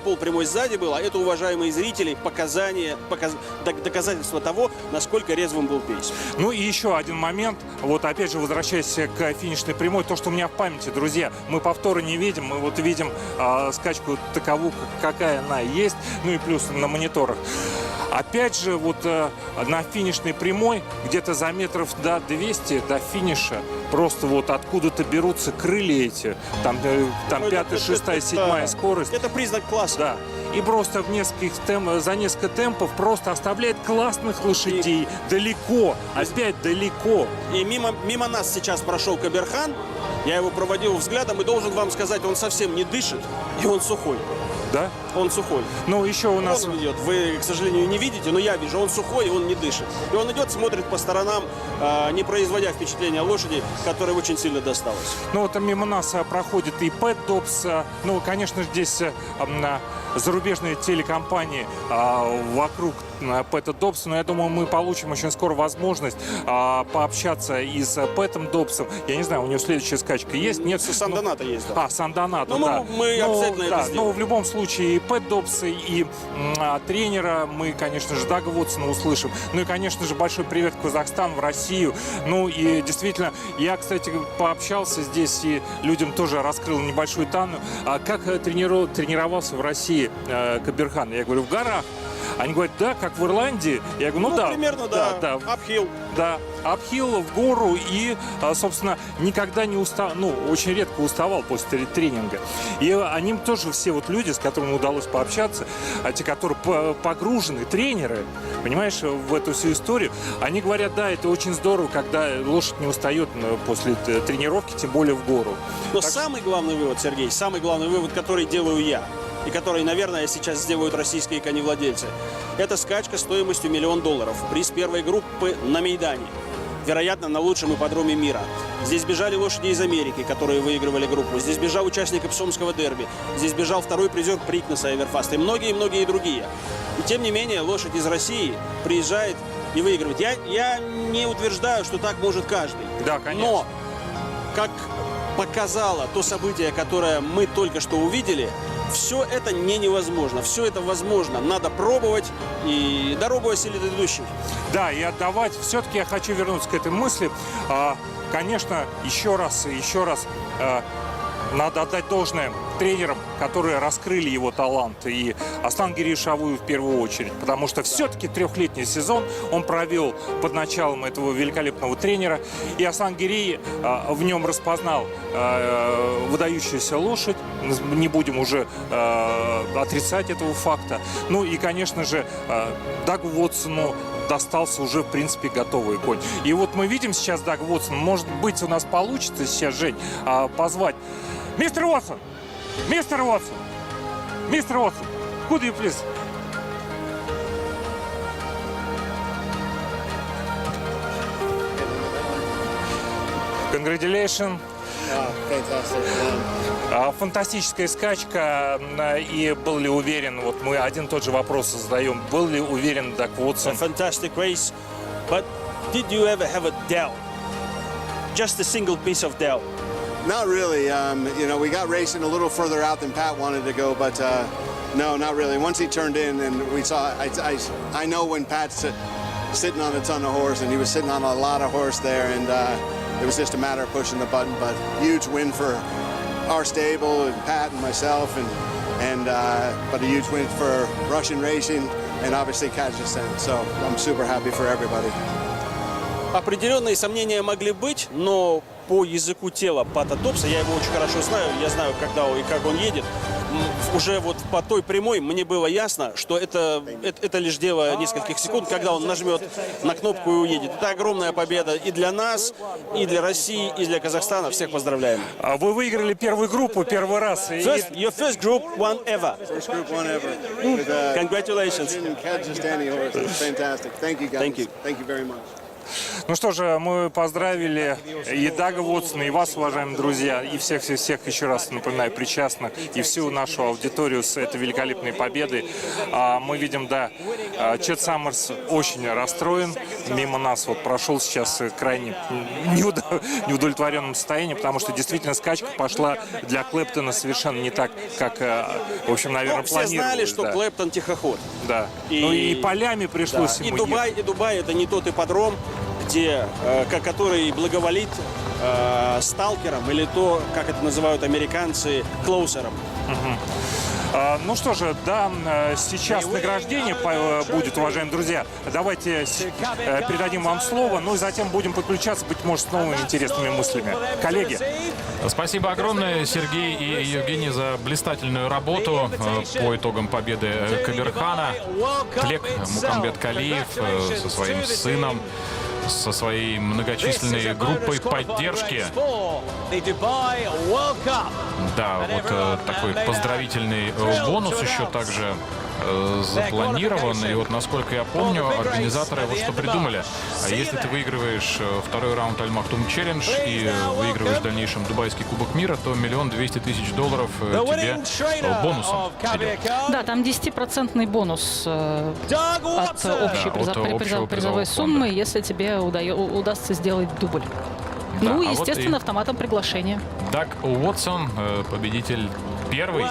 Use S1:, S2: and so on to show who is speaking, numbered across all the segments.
S1: полпрямой сзади был, а это, уважаемые зрители, доказательство того, насколько резвым был Пейс.
S2: Ну и еще один момент, вот опять же возвращаясь к финишной прямой, то, что у меня в памяти, друзья, мы повторы не видим, мы вот видим скачку такову, какая она есть, ну и плюс на мониторах. Опять же, вот на финишной прямой, где-то за метров до 200 до финиша, просто вот откуда-то берутся крылья эти, там 5-я, 6-я, 7-я скорость.
S1: Это признак класса.
S2: Да. И просто за несколько темпов просто оставляет классных лошадей далеко, опять далеко.
S1: И мимо нас сейчас прошел Каберхан, я его проводил взглядом и должен вам сказать, он совсем не дышит, и он сухой.
S2: Да?
S1: Он сухой.
S2: Ну, еще у нас...
S1: Он идет. Вы, к сожалению, не видите, но я вижу. Он сухой, и он не дышит. И он идет, смотрит по сторонам, не производя впечатления лошади, которой очень сильно досталось.
S2: Ну, вот мимо нас проходит и Пэт Добс. Ну, конечно, здесь зарубежные телекомпании вокруг Пэта Добса. Но я думаю, мы получим очень скоро возможность пообщаться и с Пэтом Добсом. Я не знаю, у него следующая скачка есть? Нет?
S1: Сан-Доната есть, да.
S2: Сан-Доната,
S1: ну,
S2: да.
S1: Мы обязательно это сделаем.
S2: Но в любом случае и Пэт Добса, и тренера мы, конечно же, Дага Вотсона услышим. Ну и, конечно же, большой привет в Казахстан, в Россию. Ну и действительно, я, кстати, пообщался здесь, и людям тоже раскрыл небольшую тайну. Как тренировался в России Каберхан? Я говорю, в горах. Они говорят, да, как в Ирландии. Я говорю, да.
S1: Примерно, да. Апхилл.
S2: Да, апхилл в гору и, собственно, никогда не уставал, ну, очень редко уставал после тренинга. И они тоже все вот люди, с которыми удалось пообщаться, те, которые погружены, тренеры, понимаешь, в эту всю историю, они говорят, да, это очень здорово, когда лошадь не устает после тренировки, тем более в гору.
S1: Но самый главный вывод, Сергей, самый главный вывод, который делаю я, и который, наверное, сейчас сделают российские коневладельцы, это скачка стоимостью $1 миллион. Приз первой группы на Мейдане. Вероятно, на лучшем ипподроме мира. Здесь бежали лошади из Америки, которые выигрывали группу. Здесь бежал участник Эпсомского дерби. Здесь бежал второй призер Прикнеса Эверфаста и многие-многие другие. И тем не менее, лошадь из России приезжает и выигрывает. Я не утверждаю, что так может каждый.
S2: Да, конечно.
S1: Но, как показало то событие, которое мы только что увидели, все это невозможно. Все это возможно. Надо пробовать, и дорогу осилит идущий.
S2: Да, и отдавать. Все-таки я хочу вернуться к этой мысли. Конечно, еще раз надо отдать должное тренерам, которые раскрыли его талант, и Аслан Гиришавую в первую очередь, потому что все-таки трехлетний сезон он провел под началом этого великолепного тренера, и Аслан Гири в нем распознал выдающуюся лошадь, не будем уже отрицать этого факта. Ну и, конечно же, Дагу Вотсону достался уже, в принципе, готовый конь. И вот мы видим сейчас Даг Вотсон. Может быть, у нас получится сейчас, Жень, позвать. Мистер Уотсон! Мистер Уотсон! Мистер Уотсон! Could you please? Congratulations! Фантастическая скачка, и был ли уверен, вот мы один и тот же вопрос задаем, был ли уверен Даг Вотсон?
S1: Fantastic race, but did you ever have a doubt? Just a single piece of doubt?
S3: Not really. You know, we got racing a little further out than Pat wanted to go, but no, not really. Once he turned in and we saw, I know when Pat's sitting on a ton of horse, and he was sitting on a lot of horse there, and it was just a matter of pushing the button. But huge win for our stable and Pat and myself, but a huge win for Russian racing and obviously Kazakhstan. So I'm super happy for everybody.
S1: Определенные сомнения могли быть, но по языку тела Пата Добса, я его очень хорошо знаю, я знаю, когда и как он едет, уже вот по той прямой мне было ясно, что это лишь дело нескольких секунд, когда он нажмет на кнопку и уедет. Это огромная победа и для нас, и для России, и для Казахстана. Всех поздравляем.
S2: Вы выиграли первую группу первый раз.
S1: Your first group won ever.
S3: First group one ever.
S1: Congratulations.
S3: Kazakhstani horse. It was fantastic. Thank you, guys.
S1: Thank you.
S3: Thank you very much.
S2: Ну что же, мы поздравили и Дага Уотсона, и вас, уважаемые друзья, и всех еще раз напоминаю, причастных, и всю нашу аудиторию с этой великолепной победой. Мы видим, да, Чет Саммерс очень расстроен, мимо нас вот прошел сейчас крайне неудовлетворенном состоянии, потому что действительно скачка пошла для Клэптона совершенно не так, как, в общем, наверное,
S1: Все
S2: планировалось.
S1: знали, что
S2: да.
S1: Клэптон тихоход.
S2: Да. Ну и полями пришлось
S1: Да.
S2: ему
S1: И Дубай это не тот ипподром, где, который благоволит сталкерам или то, как это называют американцы, клоусерам.
S2: Ну что же, да, сейчас награждение будет, уважаемые друзья. Давайте передадим вам слово, ну и затем будем подключаться, быть может, с новыми интересными мыслями. Коллеги.
S4: Спасибо огромное, Сергей и Евгений, за блистательную работу по итогам победы Кабирхана. Тлек Мукамбет-Калиев со своим сыном, со своей многочисленной группой поддержки. Да, вот такой поздравительный бонус еще также запланирован. И вот, насколько я помню, организаторы вот что придумали. А если ты выигрываешь второй раунд Аль Мактум Челлендж и выигрываешь в дальнейшем Дубайский Кубок мира, то $1 200 000 тебе бонусом идет.
S5: Да, там 10% бонус от общей призовой суммы, если тебе удастся сделать дубль.
S4: Да,
S5: ну и,
S4: а
S5: естественно,
S4: вот
S5: автоматом приглашения.
S4: Даг Уотсон, победитель первой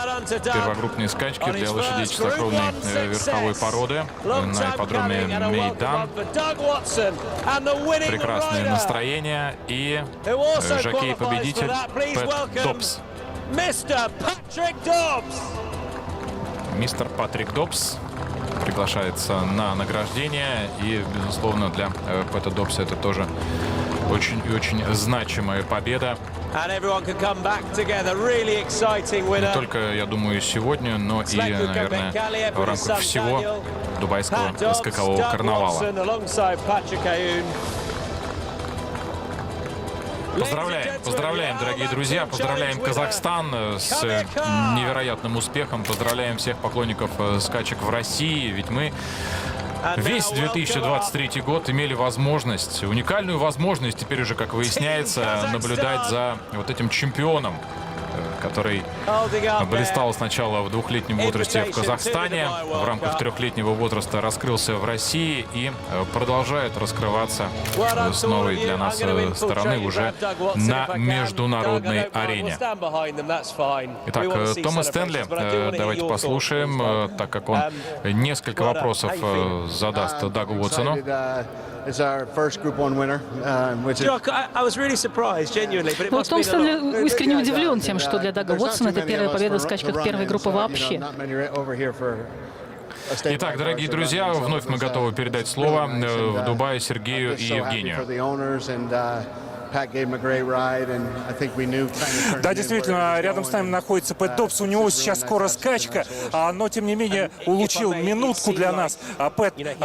S4: первогруппной скачки для лошадей чистокровной верховой породы на ипподроме Мейдан. Прекрасное настроение и жокей-победитель Пэт Добс. Мистер Патрик Добс приглашается на награждение. И, безусловно, для Пэта Добса это тоже очень и очень значимая победа. Не только, я думаю, сегодня, но и, наверное, в рамках всего дубайского скакового карнавала. Поздравляем, дорогие друзья, поздравляем Казахстан с невероятным успехом, поздравляем всех поклонников скачек в России, ведь мы весь 2023 год имели возможность, уникальную возможность, теперь уже, как выясняется, наблюдать за вот этим чемпионом, который блистал сначала в двухлетнем возрасте в Казахстане, в рамках трехлетнего возраста раскрылся в России и продолжает раскрываться с новой для нас стороны уже на международной арене. Итак, Томас Стэнли, давайте послушаем, так как он несколько вопросов задаст Дагу Уотсону.
S5: Ну, Том Стэнли искренне удивлен тем, что для Дага Уотсона это первая победа в скачках первой группы вообще.
S4: Итак, дорогие друзья, вновь мы готовы передать слово в Дубае Сергею и Евгению.
S2: Да, действительно, рядом с нами находится Пэт Добс. У него сейчас скоро скачка, но, тем не менее, улучил минутку для нас. Пэт,